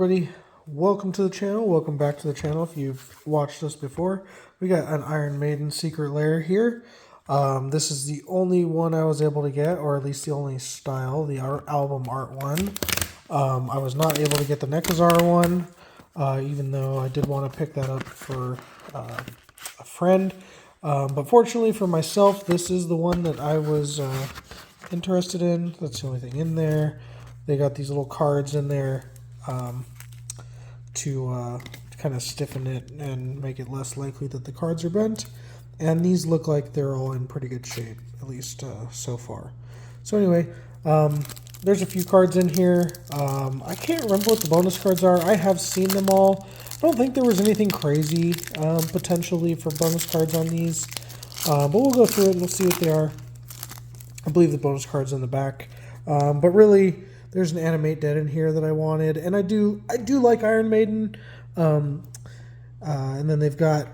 everybody, welcome to the channel, welcome back to the channel. If you've watched us before, we got an Iron Maiden Secret Lair here. This is the only one I was able to get, or at least the only style, the album art one. I was not able to get the Nekazar one, even though I did want to pick that up for a friend. But fortunately for myself, this is the one that I was interested in. That's the only thing in there. They got these little cards in there to kind of stiffen it and make it less likely that the cards are bent. And these look like they're all in pretty good shape, at least so far. So anyway, there's a few cards in here. I can't remember what the bonus cards are. I have seen them all. I don't think there was anything crazy potentially for bonus cards on these. But we'll go through it and we'll see what they are. I believe the bonus card's in the back. But really, there's an Animate Dead in here that I wanted, and I do like Iron Maiden. And then they've got,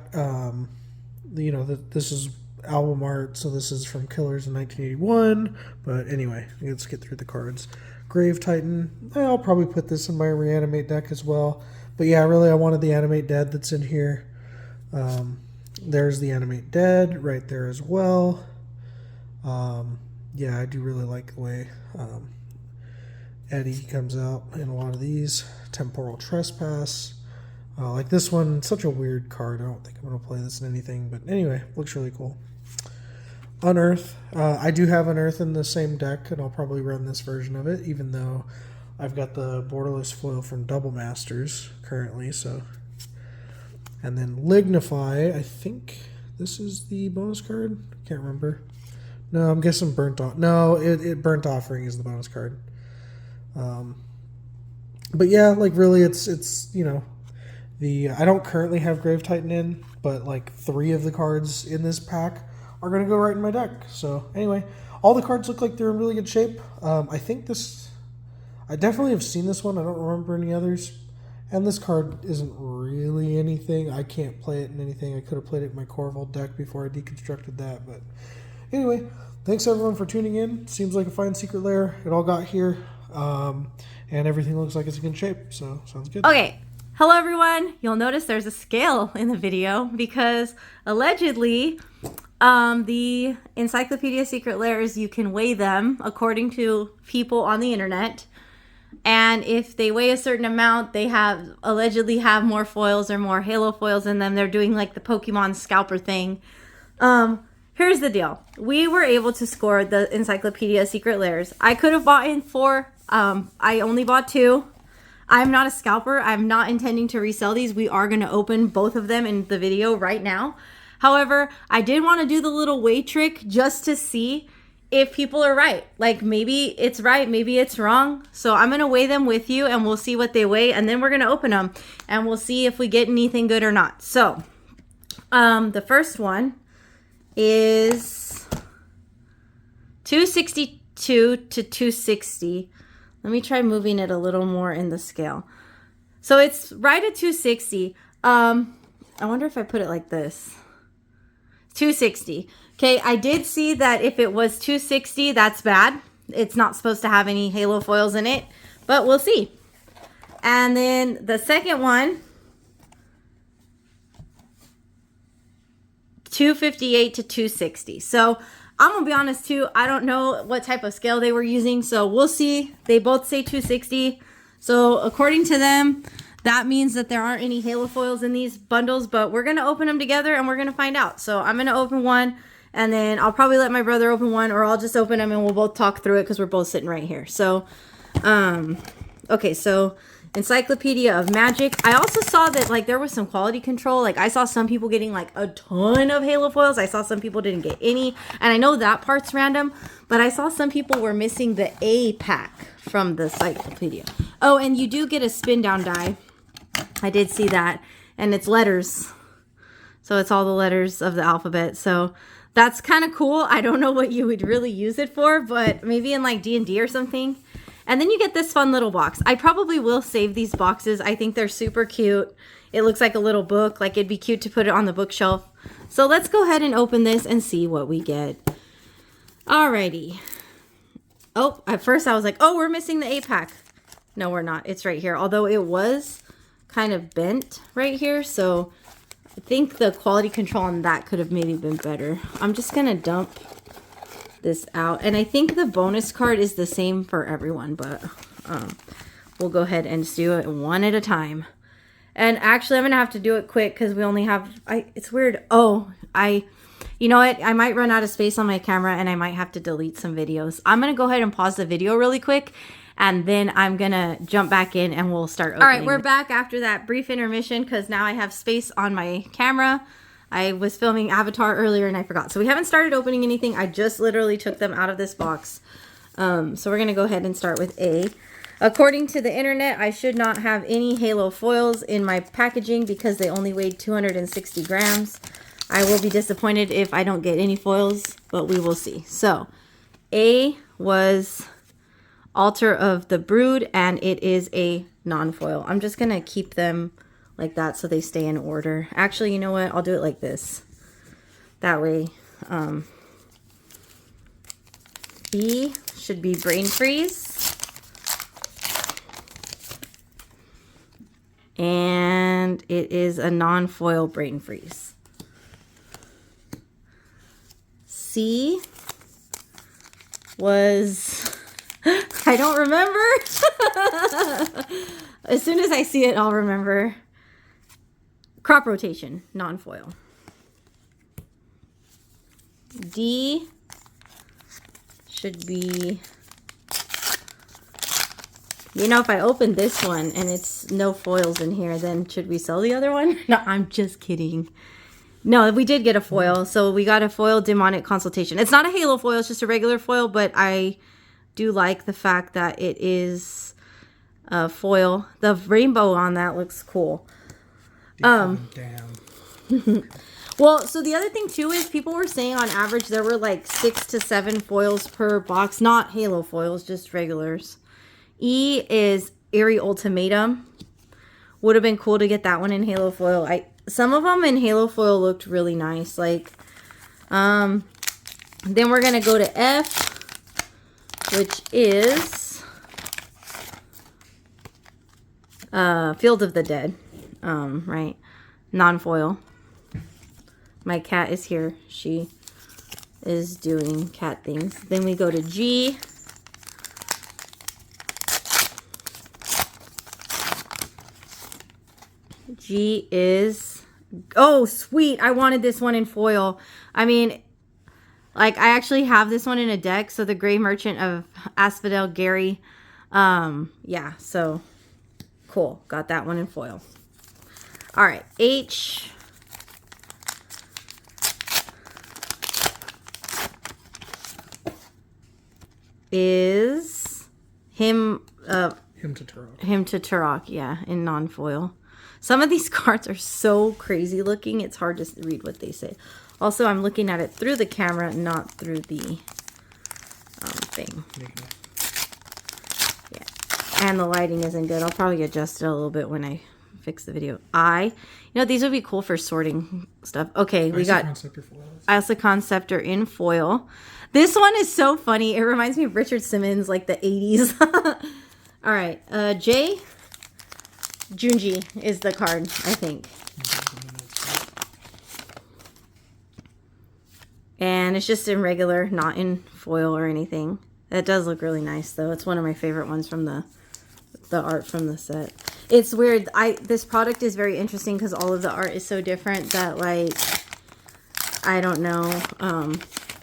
this is album art, so this is from Killers in 1981. But anyway, let's get through the cards. Grave Titan. I'll probably put this in my Reanimate deck as well. But yeah, really, I wanted the Animate Dead that's in here. There's the Animate Dead right there as well. Yeah, I do really like the way Eddie comes out in a lot of these. Temporal Trespass. Like this one, such a weird card. I don't think I'm going to play this in anything. But anyway, looks really cool. Unearth. I do have Unearth in the same deck, and I'll probably run this version of it, even though I've got the Borderless foil from Double Masters currently. So, and then Lignify. I think this is the bonus card. Can't remember. No, I'm guessing Burnt Off. No, it Burnt Offering is the bonus card. But yeah, like really, it's I don't currently have Grave Titan in, but like 3 of the cards in this pack are going to go right in my deck. So anyway, all the cards look like they're in really good shape. I definitely have seen this one. I don't remember any others. And this card isn't really anything. I can't play it in anything. I could have played it in my Corval deck before I deconstructed that. But anyway, thanks everyone for tuning in. Seems like a fine secret lair. It all got here. And everything looks like it's in good shape. So sounds good. Okay. Hello everyone. You'll notice there's a scale in the video because allegedly the Encyclopedia Secret Lairs, you can weigh them according to people on the internet. And if they weigh a certain amount, they allegedly have more foils or more halo foils in them. They're doing like the Pokemon scalper thing. Here's the deal. We were able to score the Encyclopedia Secret Lairs. I could have bought in 4. I only bought 2. I'm not a scalper. I'm not intending to resell these. We are going to open both of them in the video right now. However, I did want to do the little weigh trick just to see if people are right. Like maybe it's right, maybe it's wrong. So I'm going to weigh them with you and we'll see what they weigh. And then we're going to open them and we'll see if we get anything good or not. So the first one is 262 to 260. Let me try moving it a little more in the scale. So it's right at 260. I wonder if I put it like this. 260. Okay, I did see that if it was 260, that's bad. It's not supposed to have any halo foils in it, but we'll see. And then the second one, 258 to 260. So I'm going to be honest too, I don't know what type of scale they were using, so we'll see. They both say 260. So according to them, that means that there aren't any halo foils in these bundles, but we're going to open them together and we're going to find out. So I'm going to open one and then I'll probably let my brother open one, or I'll just open them and we'll both talk through it because we're both sitting right here. So, okay, so Encyclopedia of Magic. I also saw that like there was some quality control. Like I saw some people getting like a ton of halo foils. I saw some people didn't get any. And I know that part's random, but I saw some people were missing the A pack from the Encyclopedia. Oh, and you do get a spin down die. I did see that. And it's letters. So it's all the letters of the alphabet. So that's kind of cool. I don't know what you would really use it for, but maybe in like D&D or something. And then you get this fun little box. I probably will save these boxes. I think they're super cute. It looks like a little book. Like it'd be cute to put it on the bookshelf. So let's go ahead and open this and see what we get. Alrighty. Oh, at first I was like, oh, we're missing the 8-pack. No, we're not. It's right here. Although it was kind of bent right here. So I think the quality control on that could have maybe been better. I'm just going to dump this out. And I think the bonus card is the same for everyone. But we'll go ahead and just do it one at a time. And actually, I'm going to have to do it quick because we only have... it's weird. Oh, you know what? I might run out of space on my camera and I might have to delete some videos. I'm going to go ahead and pause the video really quick. And then I'm going to jump back in and we'll start opening. All right, we're back after that brief intermission because now I have space on my camera. I was filming Avatar earlier and I forgot. So we haven't started opening anything. I just literally took them out of this box. So we're going to go ahead and start with A. According to the internet, I should not have any Halo foils in my packaging because they only weighed 260 grams. I will be disappointed if I don't get any foils, but we will see. So A was... Altar of the Brood, and it is a non-foil. I'm just gonna keep them like that so they stay in order. Actually, you know what? I'll do it like this. That way, B should be Brain Freeze. And it is a non-foil Brain Freeze. C was... I don't remember. As soon as I see it, I'll remember. Crop Rotation, non-foil. D should be... You know, if I open this one and it's no foils in here, then should we sell the other one? No, I'm just kidding. No, we did get a foil. So we got a foil Demonic Consultation. It's not a Halo foil, it's just a regular foil, but I... do like the fact that it is a foil. The rainbow on that looks cool. Damn. Well, so the other thing too is people were saying on average there were like 6 to 7 foils per box, not Halo foils, just regulars. E is Eerie Ultimatum. Would have been cool to get that one in Halo foil. Some of them in Halo foil looked really nice. Like, then we're gonna go to F, which is Field of the Dead, right? Non-foil. My cat is here. She is doing cat things. Then we go to G. G is... Oh, sweet. I wanted this one in foil. I mean... Like, I actually have this one in a deck. So, the Gray Merchant of Asphodel Gary. Yeah, so, cool. Got that one in foil. All right, H. Is Hymn to Turok. Hymn to Turok, yeah, in non-foil. Some of these cards are so crazy looking, it's hard to read what they say. Also, I'm looking at it through the camera, not through the thing. Yeah, and the lighting isn't good. I'll probably adjust it a little bit when I fix the video. You know, these would be cool for sorting stuff. Okay, we got Isocon Scepter in foil. This one is so funny. It reminds me of Richard Simmons, like the 80s. All right, J. Junji is the card, I think. And it's just in regular, not in foil or anything. That does look really nice, though. It's one of my favorite ones from the art from the set. It's weird. This product is very interesting because all of the art is so different that, like, I don't know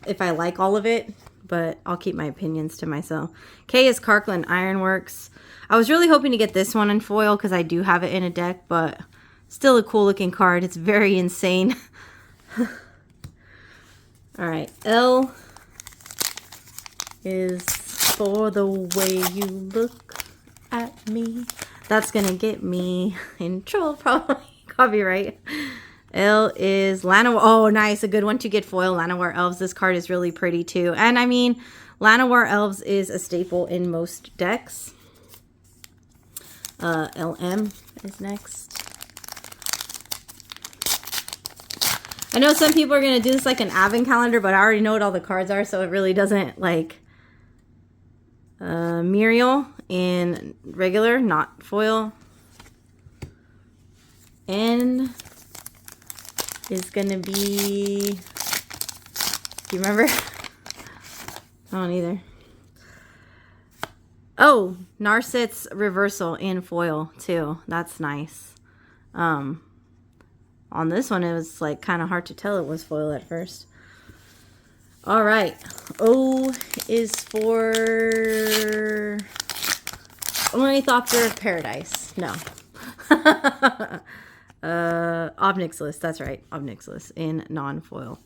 if I like all of it, but I'll keep my opinions to myself. K is Karkland Ironworks. I was really hoping to get this one in foil because I do have it in a deck, but still a cool looking card. It's very insane. All right, L is For the Way You Look at Me. That's gonna get me in trouble, probably. Copyright. L is Llanowar. Oh, nice, a good one to get foil. Llanowar Elves. This card is really pretty too. And I mean, Llanowar Elves is a staple in most decks. LM is next. I know some people are going to do this like an advent calendar, but I already know what all the cards are, so it really doesn't, like, Muriel in regular, not foil. N is going to be... Do you remember? I don't either. Oh, Narset's reversal in foil too. That's nice. On this one, it was like kind of hard to tell it was foil at first. All right. O is for Ornithopter of Paradise. No. Obnixilis. That's right. Obnixilis in non-foil.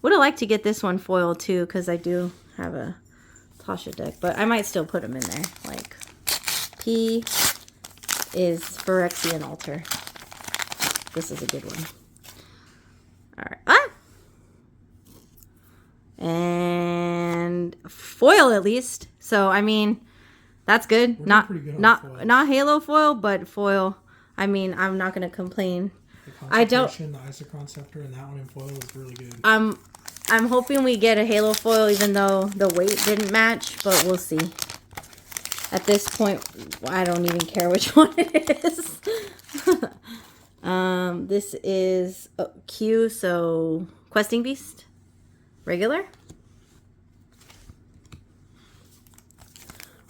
Would have liked to get this one foil too, because I do have a Tasha deck, but I might still put them in there. Like, P is Phyrexian Altar. This is a good one. All right. Ah! And foil at least. So, I mean, that's good. We're Not pretty good on not Halo foil, but foil. I mean, I'm not going to complain. The the Isochron Scepter, and that one in foil is really good. I'm hoping we get a Halo foil, even though the weight didn't match, but we'll see. At this point, I don't even care which one it is. This is Q, so Questing Beast, regular.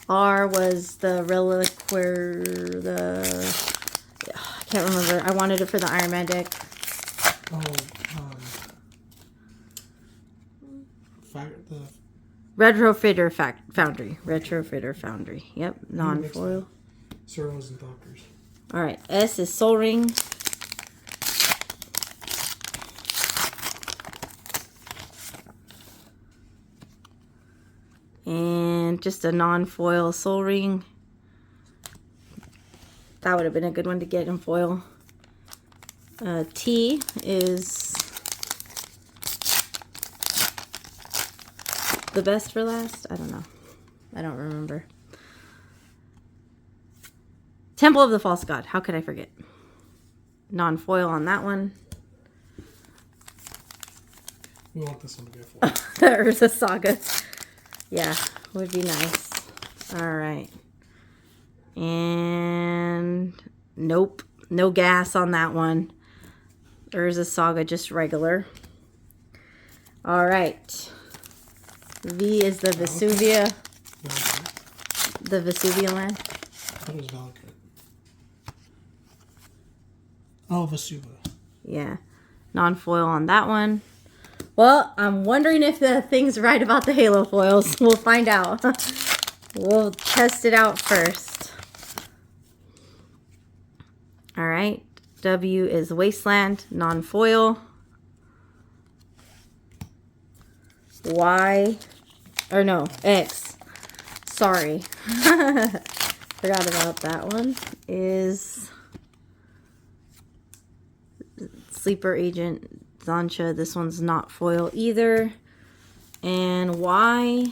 R was the Reliquary, I can't remember. I wanted it for the Iron Man deck. Oh, the Retrofitter Foundry. Retrofitter Foundry. Yep, non-foil. Servos and Doctors. All right, S is Soul Ring. And just a non-foil Soul Ring. That would have been a good one to get in foil. T is the best for last? I don't know. I don't remember. Temple of the False God. How could I forget? Non-foil on that one. We want this one to be a foil. Urza Saga. Yeah, would be nice. All right. And nope. No gas on that one. Urza Saga, just regular. All right. V is the Vesuvia. The Vesuvia land. That was Valkyrie. Oh, Vesuva. Yeah. Non-foil on that one. Well, I'm wondering if the thing's right about the Halo foils. We'll find out. We'll test it out first. All right. W is Wasteland, non-foil. Y, or no, X. Sorry. Forgot about that one. Is Sleeper Agent Zansha. This one's not foil either. And Y.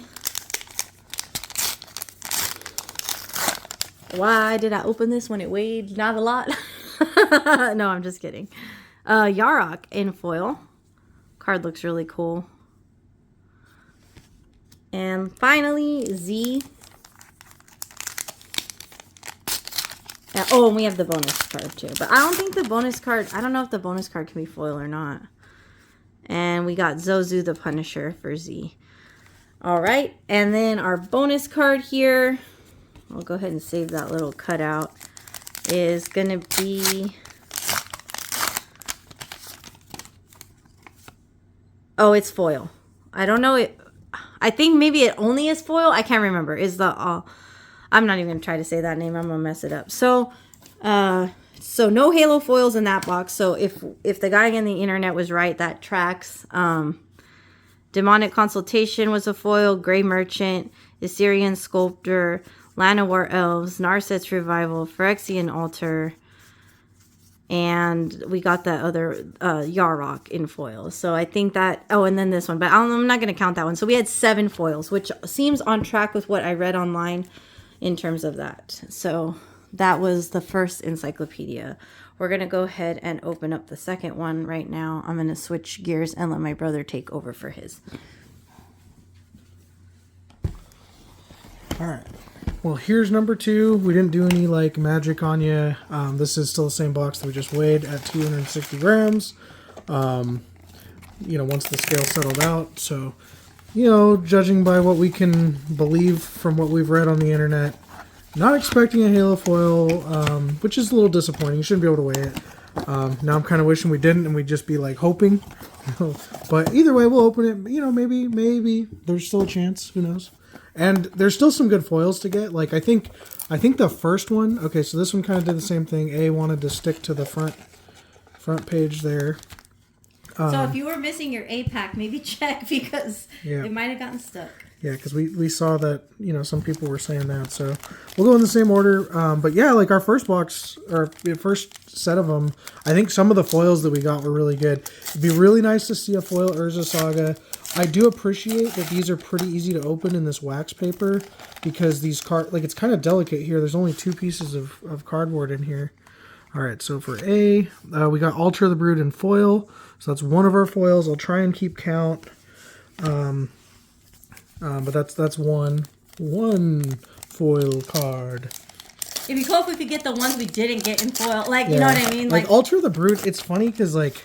Why did I open this when it weighed not a lot? No, I'm just kidding. Yarok in foil. Card looks really cool. And finally, Z. Oh, and we have the bonus card too. But I don't think the bonus card, I don't know if the bonus card can be foil or not. And we got Zozu the Punisher for Z. All right. And then our bonus card here, I'll go ahead and save that little cutout, is going to be... Oh, it's foil. I don't know. I think maybe it only is foil. I can't remember. Is the... I'm not even going to try to say that name. I'm going to mess it up. So no Halo foils in that box. So if the guy on the internet was right, that tracks. Demonic Consultation was a foil. Grey Merchant. Assyrian Sculptor. Llanowar Elves. Narset's Revival. Phyrexian Altar. And we got that other Yarok in foil. So I think that... Oh, and then this one. But I'm not going to count that one. So we had 7 foils, which seems on track with what I read online in terms of that. So that was the first encyclopedia. We're going to go ahead and open up the second one right now. I'm going to switch gears and let my brother take over for his. All right. Well, here's number 2. We didn't do any like magic on you. This is still the same box that we just weighed at 260 grams. You know, once the scale settled out. So, you know, judging by what we can believe from what we've read on the internet, not expecting a halo foil, which is a little disappointing. You shouldn't be able to weigh it. Now I'm kind of wishing we didn't and we'd just be like hoping. But either way, we'll open it. You know, maybe there's still a chance. Who knows? And there's still some good foils to get. Like I think the first one. Okay, so this one kind of did the same thing. A wanted to stick to the front page there. So if you were missing your A pack, maybe check because it might have gotten stuck. Yeah, because we saw that, you know, some people were saying that. So we'll go in the same order. But yeah, like our first box, or first set of them, I think some of the foils that we got were really good. It'd be really nice to see a foil Urza Saga. I do appreciate that these are pretty easy to open in this wax paper because these like it's kind of delicate here. There's only 2 pieces of cardboard in here. All right, so for A, we got Altar the Brood in foil. So that's one of our foils. I'll try and keep count. But that's one foil card. It'd be cool if we could get the ones we didn't get in foil. Like, you know what I mean? Like Altar the Brood, it's funny because like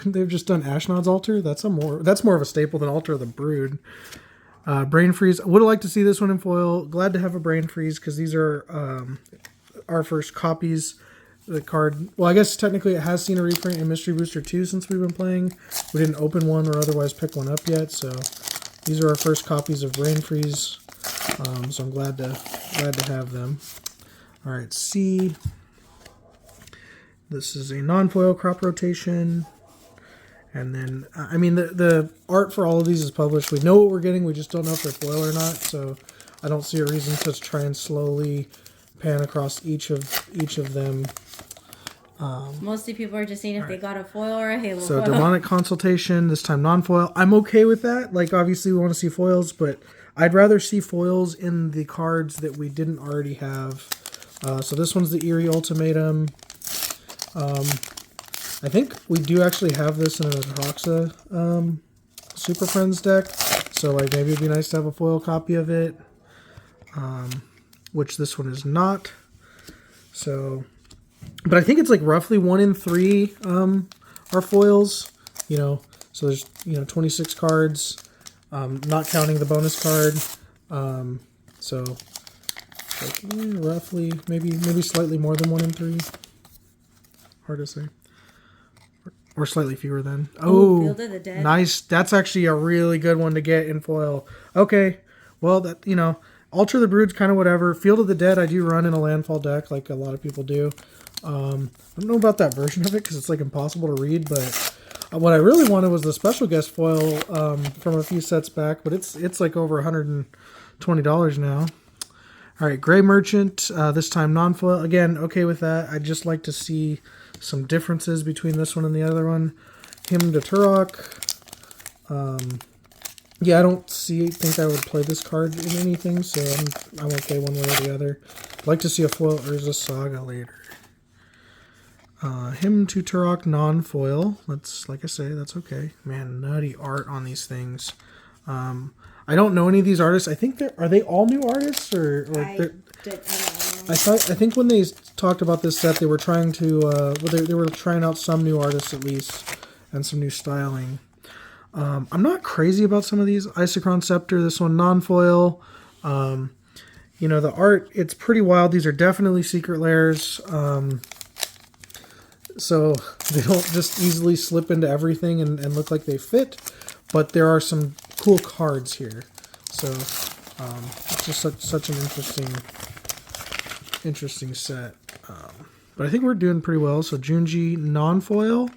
they've just done Ashnod's Altar. That's more of a staple than Altar the Brood. Brain Freeze. I would have liked to see this one in foil. Glad to have a Brain Freeze because these are our first copies. The card, well, I guess technically it has seen a reprint in Mystery Booster 2 since we've been playing. We didn't open one or otherwise pick one up yet, so these are our first copies of Brain Freeze. So I'm glad to have them. All right, C. This is a non-foil crop rotation. And then, I mean, the art for all of these is published. We know what we're getting. We just don't know if they're foil or not. So I don't see a reason to try and slowly pan across each of them. Mostly people are just seeing if they got a foil or a halo foil. So Demonic Consultation, this time non-foil. I'm okay with that. Like, obviously we want to see foils, but I'd rather see foils in the cards that we didn't already have. So this one's the Eerie Ultimatum. I think we do actually have this in an Atraxa Super Friends deck. So, like, maybe it'd be nice to have a foil copy of it. Which this one is not. So, but I think it's like roughly 1 in 3 are foils. You know, so there's 26 cards, not counting the bonus card. So like roughly maybe slightly more than 1 in 3. Hard to say. Or slightly fewer than. Oh, Field of the Dead. Nice. That's actually a really good one to get in foil. Okay, well that Altar the Brood's kind of whatever. Field of the Dead I do run in a landfall deck like a lot of people do. I don't know about that version of it because it's like impossible to read, but what I really wanted was the special guest foil from a few sets back, but it's like over $120 now. All right, Gray Merchant, this time non-foil. Again, okay with that. I'd just like to see some differences between this one and the other one. Hymn to Turok. Yeah, I don't think I would play this card in anything, so I'm okay one way or the other. I'd like to see a foil Urza Saga later. Hymn to Turok non-foil. Like I say, that's okay. Man, nutty art on these things. I don't know any of these artists. I think are they all new artists or I don't know. I think when they talked about this set, they were trying to they were trying out some new artists at least and some new styling. I'm not crazy about some of these. Isochron Scepter, this one non-foil. The art, it's pretty wild. These are definitely Secret Lairs. So they don't just easily slip into everything and look like they fit. But there are some cool cards here. So it's just such an interesting set. But I think we're doing pretty well. So Junji non-foil.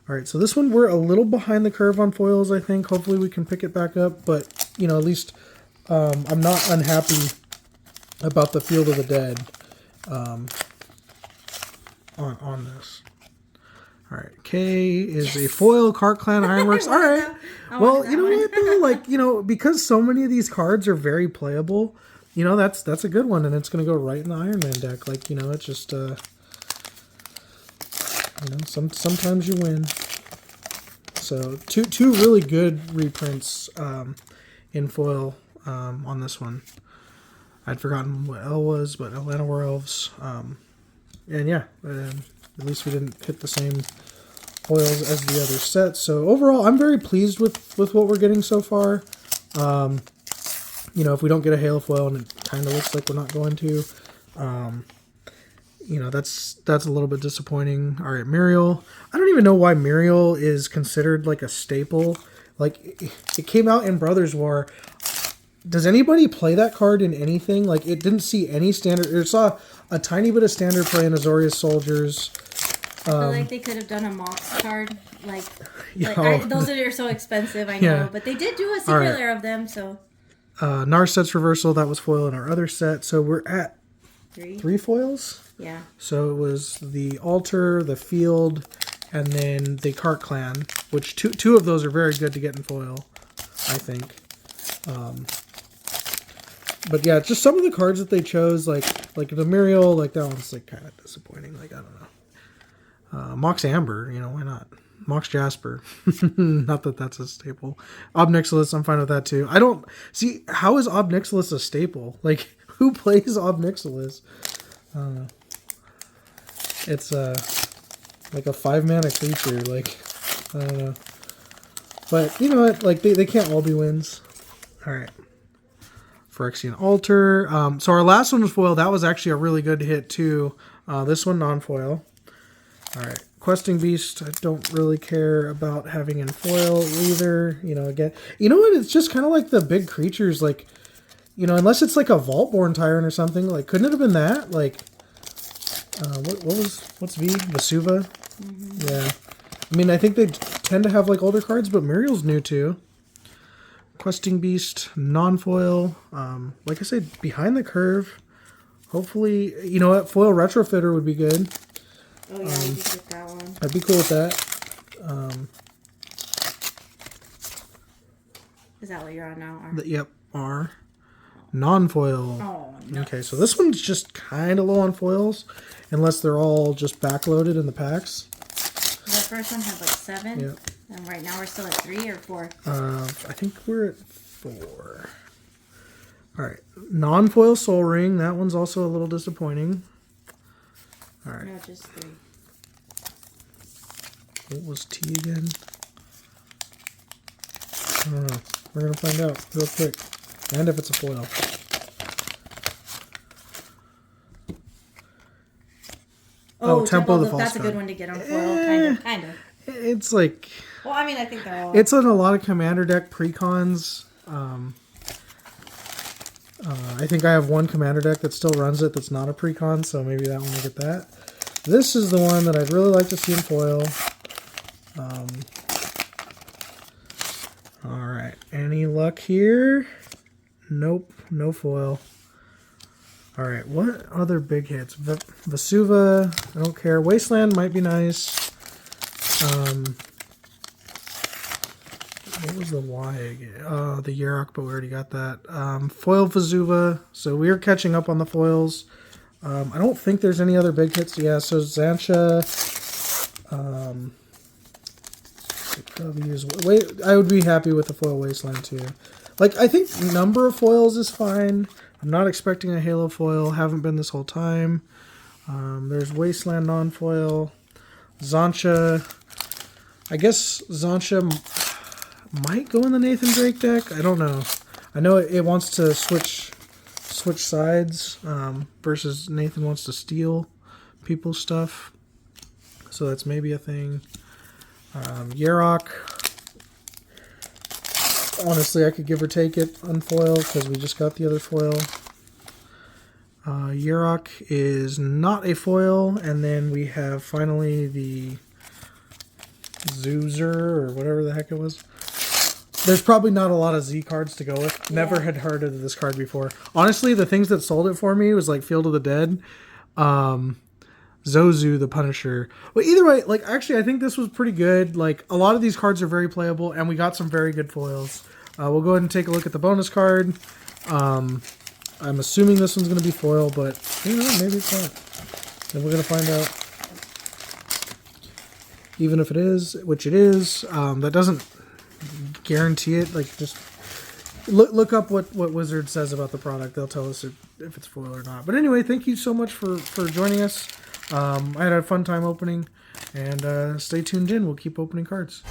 All right, so this one we're a little behind the curve on foils, I think. Hopefully we can pick it back up. But, at least I'm not unhappy about the Field of the Dead on this. All right, K is a foil Cart Clan Ironworks. All right. Well, you know what, though? Because so many of these cards are very playable, that's a good one. And it's going to go right in the Iron Man deck. It's just... sometimes you win. So two really good reprints in foil on this one. I'd forgotten what L was, but Atlanta were elves. And yeah, at least we didn't hit the same foils as the other set. So overall, I'm very pleased with what we're getting so far. You know, if we don't get a Halo foil, and it kind of looks like we're not going to, you know, that's a little bit disappointing. All right, Muriel. I don't even know why Muriel is considered like a staple. Like, it came out in Brothers War. Does anybody play that card in anything? Like, it didn't see any standard. It saw a tiny bit of standard play in Azorius Soldiers. I feel like they could have done a Mox card. Like those are so expensive, I know. Yeah. But they did do a secret lair of them, so. Narset's Reversal, that was foil in our other set. So we're at three foils? Yeah. So it was the Altar, the Field, and then the Cart Clan, which two of those are very good to get in foil, I think. But yeah, just some of the cards that they chose, like the Muriel, like that one's like kind of disappointing. Like, I don't know. Mox Amber, you know, why not? Mox Jasper. Not that that's a staple. Obnixilis, I'm fine with that too. I don't see, how is Obnixilis a staple? Like, who plays Obnixilis? I don't know. It's like a 5-mana creature. Like, I don't know. But you know what? Like, they can't all be wins. All right. Phyrexian Altar. So our last one was foil. That was actually a really good hit too. This one non-foil. All right. Questing Beast. I don't really care about having in foil either. You know, again, you know what? It's just kind of like the big creatures. Like, you know, unless it's like a Vaultborn Tyrant or something. Like, couldn't it have been that? Like, what's V? Vesuva? Mm-hmm. Yeah. I mean, I think they tend to have like older cards, but Muriel's new too. Questing Beast, non-foil. Like I said, behind the curve. Hopefully, you know what? Foil Retrofitter would be good. Oh yeah, you could get that one. I'd be cool with that. Is that what you're on now? Yep, R. Non-foil. Oh, no. Okay, so this one's just kind of low on foils, unless they're all just backloaded in the packs. The first one had like 7. Yep. And right now we're still at 3 or 4? I think we're at 4. All right. Non-foil Soul Ring. That one's also a little disappointing. All right. No, just 3. What was T again? I don't know. We're going to find out real quick. And if it's a foil. Oh, Temple of the False That's God. a good one to get on foil. Kind of. It's like... Well, I mean, I think they're all... It's in a lot of commander deck precons. I think I have one commander deck that still runs it that's not a precon, so maybe that one will get that. This is the one that I'd really like to see in foil. Alright, any luck here? Nope, no foil. Alright, what other big hits? Vesuva, I don't care. Wasteland might be nice. What was the Y again? The Yarok, but we already got that. Foil Vesuva. So we're catching up on the foils. I don't think there's any other big hits. Yeah, so Xantia. I would be happy with the foil Wasteland too. Like, I think number of foils is fine. I'm not expecting a Halo foil. Haven't been this whole time. There's Wasteland non-foil. Xantia. I guess Xantia might go in the Nathan Drake deck. I don't know. I know it wants to switch sides versus Nathan wants to steal people's stuff. So that's maybe a thing. Yarok. Honestly, I could give or take it on foil because we just got the other foil. Yarok is not a foil. And then we have finally the Zoozer or whatever the heck it was. There's probably not a lot of Z cards to go with. Yeah. Never had heard of this card before. Honestly, the things that sold it for me was like Field of the Dead, Zozu the Punisher. But either way, like, actually, I think this was pretty good. Like, a lot of these cards are very playable, and we got some very good foils. We'll go ahead and take a look at the bonus card. I'm assuming this one's going to be foil, but you know, maybe it's not. And we're going to find out. Even if it is, which it is, that doesn't guarantee it. Like, just look up what Wizard says about the product. They'll tell us if it's foil or not. But anyway, thank you so much for joining us. I had a fun time opening, and stay tuned in. We'll keep opening cards.